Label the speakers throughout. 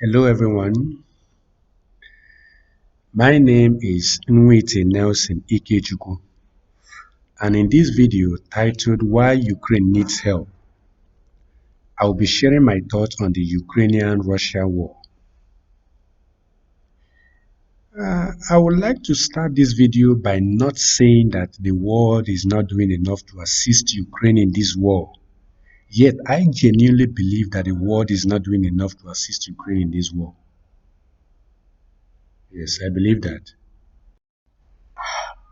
Speaker 1: Hello everyone, my name is Nwite Nelson Ikechukwu, and in this video titled Why Ukraine Needs Help, I will be sharing my thoughts on the Ukrainian-Russia war. I would like to start this video by not saying that the world is not doing enough to assist Ukraine in this war. Yet I genuinely believe that the world is not doing enough to assist Ukraine in this war. Yes, I believe that.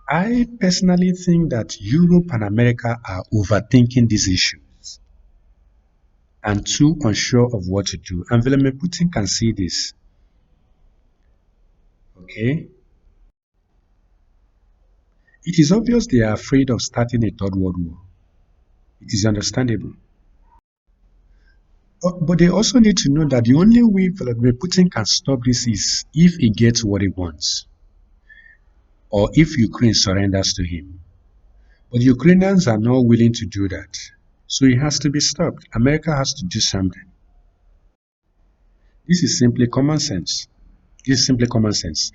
Speaker 1: I personally think that Europe and America are overthinking this issue and too unsure of what to do. And Vladimir Putin can see this. Okay? It is obvious they are afraid of starting a third world war. It is understandable. But they also need to know that the only way Vladimir Putin can stop this is if he gets what he wants or if Ukraine surrenders to him. But Ukrainians are not willing to do that. So it has to be stopped. America has to do something. This is simply common sense. This is simply common sense.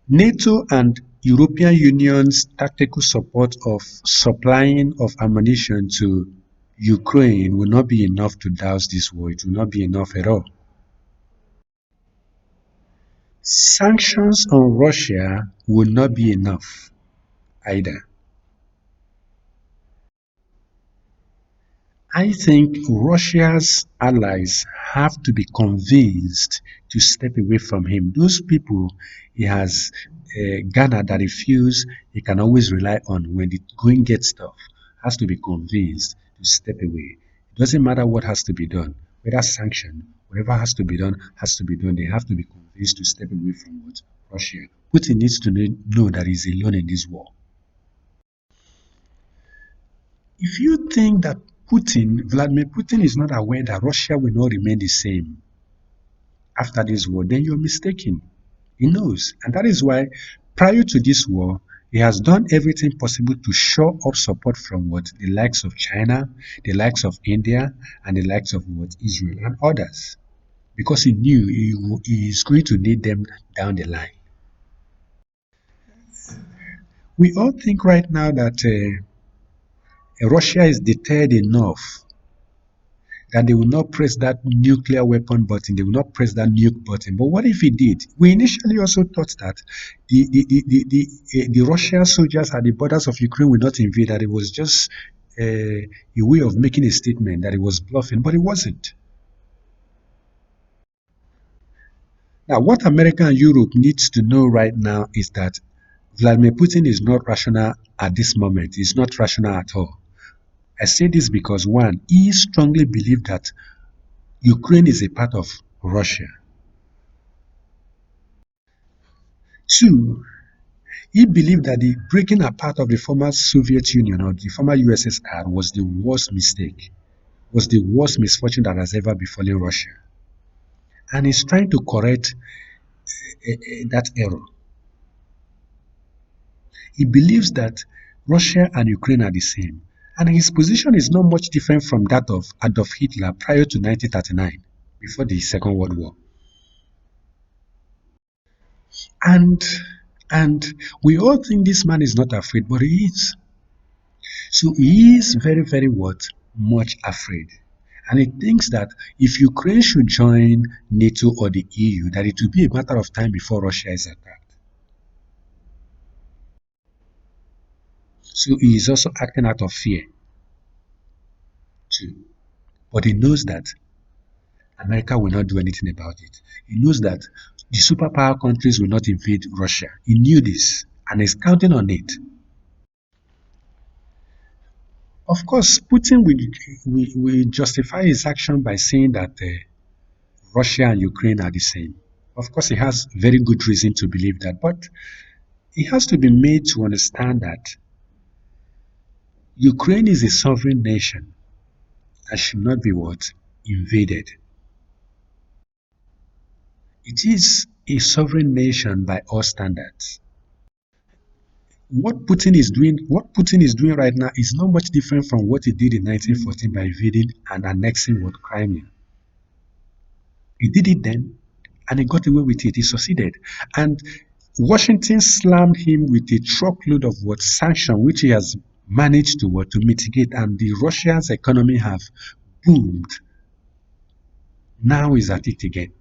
Speaker 1: NATO and European Union's tactical support of supplying of ammunition to Ukraine will not be enough to douse this war. It will not be enough at all. Sanctions on Russia will not be enough either. I think Russia's allies have to be convinced to step away from him. Those people he has garnered that he feels he can always rely on when the going gets tough has to be convinced to step away. It doesn't matter what has to be done, whether sanction, whatever has to be done has to be done. They have to be convinced to step away from what Russia. Putin needs to know that he's alone in this war. If you think that Vladimir Putin is not aware that Russia will not remain the same after this war, then you're mistaken. He knows. And that is why, prior to this war, he has done everything possible to show up support from what? The likes of China, the likes of India, and the likes of what? Israel and others. Because he knew he is going to need them down the line. We all think right now that Russia is deterred enough that they will not press that nuclear weapon button, they will not press that nuke button. But what if he did? We initially also thought that the Russian soldiers at the borders of Ukraine will not invade, that it was just a way of making a statement, that it was bluffing, but it wasn't. Now, what America and Europe needs to know right now is that Vladimir Putin is not rational at this moment. He's not rational at all. I say this because, one, he strongly believes that Ukraine is a part of Russia. Two, he believed that the breaking apart of the former Soviet Union or the former USSR was the worst mistake, was the worst misfortune that has ever befallen Russia. And he's trying to correct that error. He believes that Russia and Ukraine are the same. And his position is not much different from that of Adolf Hitler prior to 1939, before the Second World War. And and we all think this man is not afraid, but he is. So he is very, very what? Much afraid. And he thinks that if Ukraine should join NATO or the EU, that it will be a matter of time before Russia is attacked. So he is also acting out of fear too. But he knows that America will not do anything about it. He knows that the superpower countries will not invade Russia. He knew this and is counting on it. Of course, Putin will justify his action by saying that Russia and Ukraine are the same. Of course, he has very good reason to believe that, but he has to be made to understand that Ukraine is a sovereign nation and should not be what? Invaded. It is a sovereign nation by all standards. What Putin is doing right now is not much different from what he did in 1914 by invading and annexing what Crimea. He did it then, and he got away with it. He succeeded. And Washington slammed him with a truckload of what sanction, which he has managed to what to mitigate, and the Russia's economy have boomed. Now is at it again.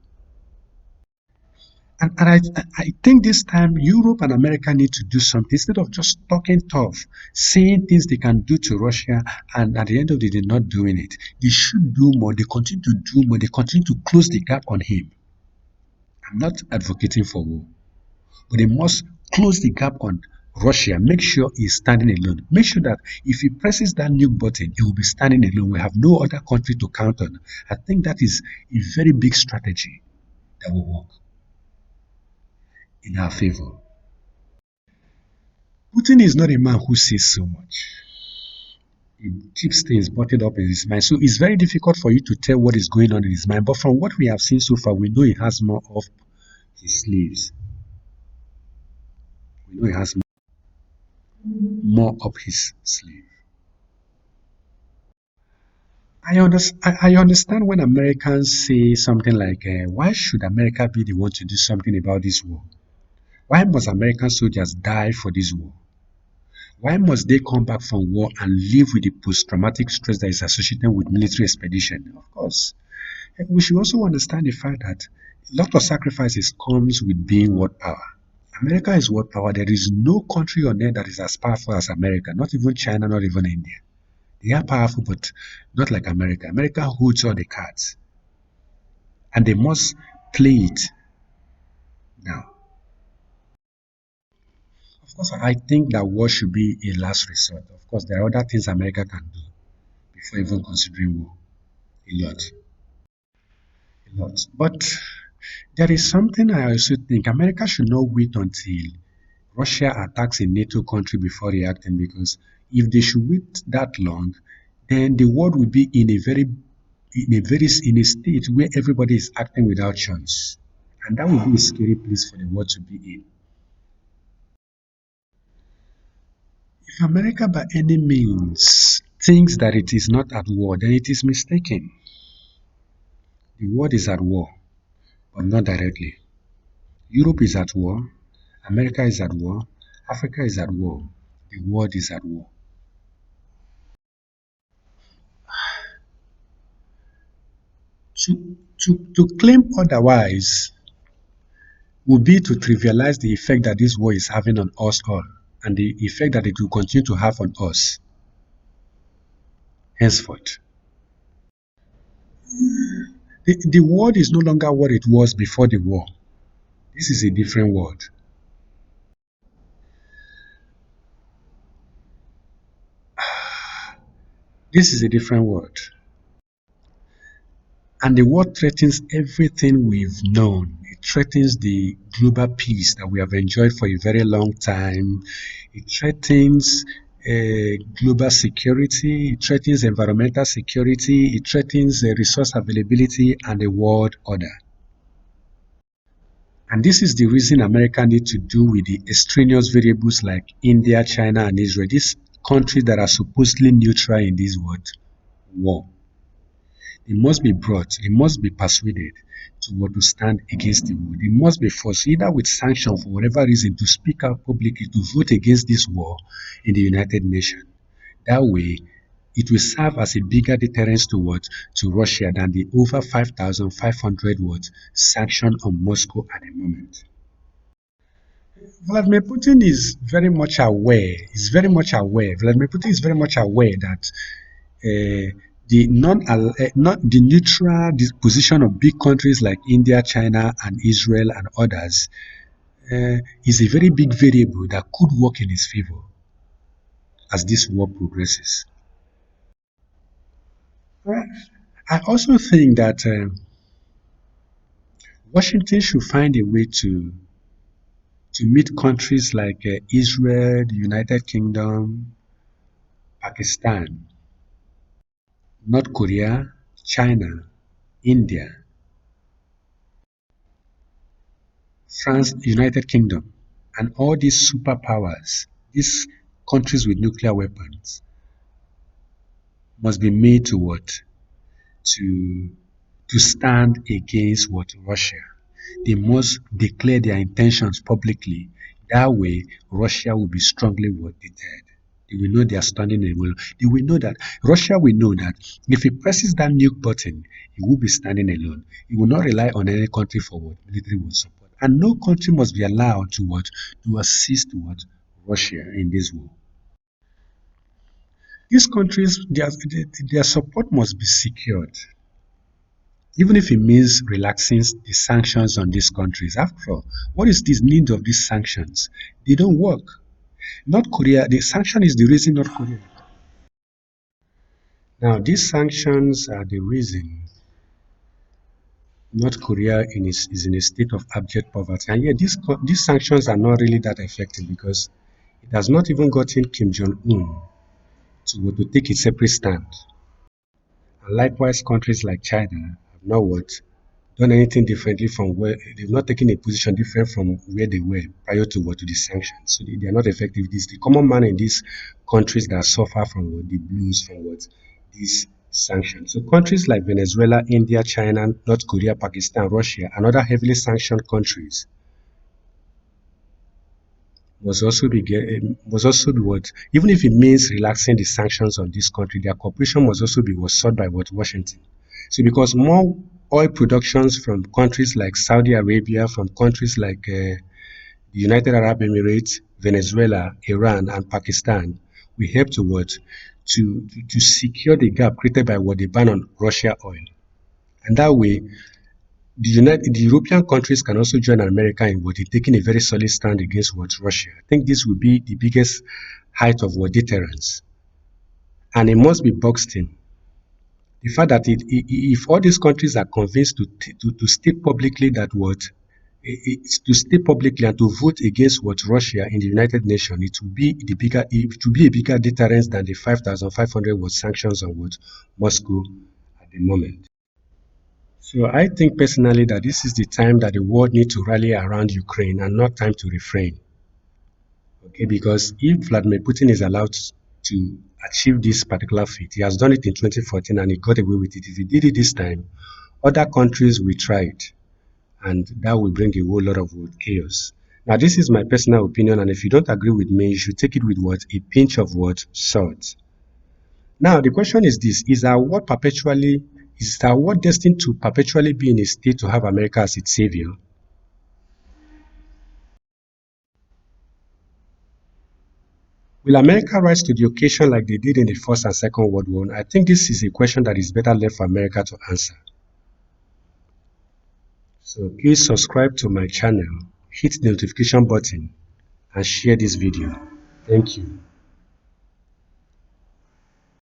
Speaker 1: And I think this time Europe and America need to do something instead of just talking tough, saying things they can do to Russia, and at the end of the day, not doing it. They should do more. They continue to do more. They continue to close the gap on him. I'm not advocating for war, but they must close the gap on Russia. Make sure he's standing alone. Make sure that if he presses that nuke button, he will be standing alone. We have no other country to count on. I think that is a very big strategy that will work in our favor. Putin is not a man who says so much. He keeps things bottled up in his mind. So it's very difficult for you to tell what is going on in his mind. But from what we have seen so far, we know he has more of his sleeves. We know he has more up his sleeve. I understand when Americans say something like, why should America be the one to do something about this war? Why must American soldiers die for this war? Why must they come back from war and live with the post-traumatic stress that is associated with military expedition? Of course, we should also understand the fact that a lot of sacrifices comes with being world power. America is world power. There is no country on earth that is as powerful as America, not even China, not even India. They are powerful, but not like America. America holds all the cards, and they must play it now. Of course, I think that war should be a last resort. Of course, there are other things America can do before even considering war. A lot, a lot. But there is something I also think America should not wait until Russia attacks a NATO country before reacting, because if they should wait that long, then the world will be in a state where everybody is acting without choice. And that would be a scary place for the world to be in. If America by any means thinks that it is not at war, then it is mistaken. The world is at war, but not directly. Europe is at war, America is at war, Africa is at war, the world is at war. To claim otherwise would be to trivialize the effect that this war is having on us all and the effect that it will continue to have on us henceforth. The world is no longer what it was before the war. This is a different world. This is a different world. And the world threatens everything we've known. It threatens the global peace that we have enjoyed for a very long time. It threatens global security. It threatens environmental security. It threatens resource availability and the world order. And this is the reason America needs to do with the extraneous variables like India, China, and Israel. These countries that are supposedly neutral in this world war. They must be brought, they must be persuaded to what to stand against the war. They must be forced, either with sanction for whatever reason, to speak out publicly to vote against this war in the United Nations. That way, it will serve as a bigger deterrence to what to Russia than the over 5,500 what sanction on Moscow at the moment. Vladimir Putin is very much aware. Is very much aware. Vladimir Putin is very much aware that the not the neutral position of big countries like India, China, and Israel and others is a very big variable that could work in his favor as this war progresses. Well, I also think that Washington should find a way to meet countries like Israel, the United Kingdom, Pakistan, North Korea, China, India, France, United Kingdom, and all these superpowers, these countries with nuclear weapons, must be made to what? To to stand against what Russia. They must declare their intentions publicly. That way, Russia will be strongly what deterred. They will know they are standing alone. They will know that Russia will know that if he presses that nuke button, he will be standing alone. He will not rely on any country for what military would support. And no country must be allowed to what to assist what Russia in this war. These countries, their support must be secured, even if it means relaxing the sanctions on these countries. After all, what is the need of these sanctions? They don't work. North Korea, the sanction is the reason North Korea. Now, these sanctions are the reason North Korea is in a state of abject poverty. And yet, these sanctions are not really that effective because it has not even gotten Kim Jong un to take a separate stand. And likewise, countries like China have not done anything differently from where they've not taken a position different from where they were prior to to the sanctions. So they are not effective. This the common man in these countries that suffer from the blues from these sanctions. So countries like Venezuela, India, China, North Korea, Pakistan, Russia, and other heavily sanctioned countries must also be what even if it means relaxing the sanctions on this country, their cooperation must also be what sought by what Washington. So because more oil productions from countries like Saudi Arabia, from countries like the United Arab Emirates, Venezuela, Iran, and Pakistan, we help to what to secure the gap created by what they ban on Russia oil, and that way the European countries can also join America in what in taking a very solid stand against what Russia. I think this will be the biggest height of what deterrence, and it must be boxed in. The fact that if all these countries are convinced to state publicly that to state publicly and to vote against what Russia in the United Nations, it will be a bigger deterrence than the 5,500 what sanctions on what Moscow at the moment. So I think personally that this is the time that the world needs to rally around Ukraine and not time to refrain. Okay, because if Vladimir Putin is allowed to achieve this particular feat, he has done it in 2014 and he got away with it. If he did it this time, other countries will try it, and that will bring a whole lot of chaos. Now, this is my personal opinion, and if you don't agree with me, you should take it with what a pinch of what salt. Now, the question is this: is our world destined to perpetually be in a state to have America as its savior? Will America rise to the occasion like they did in the First and Second World War? I think this is a question that is better left for America to answer. So please subscribe to my channel, hit the notification button, and share this video. Thank you.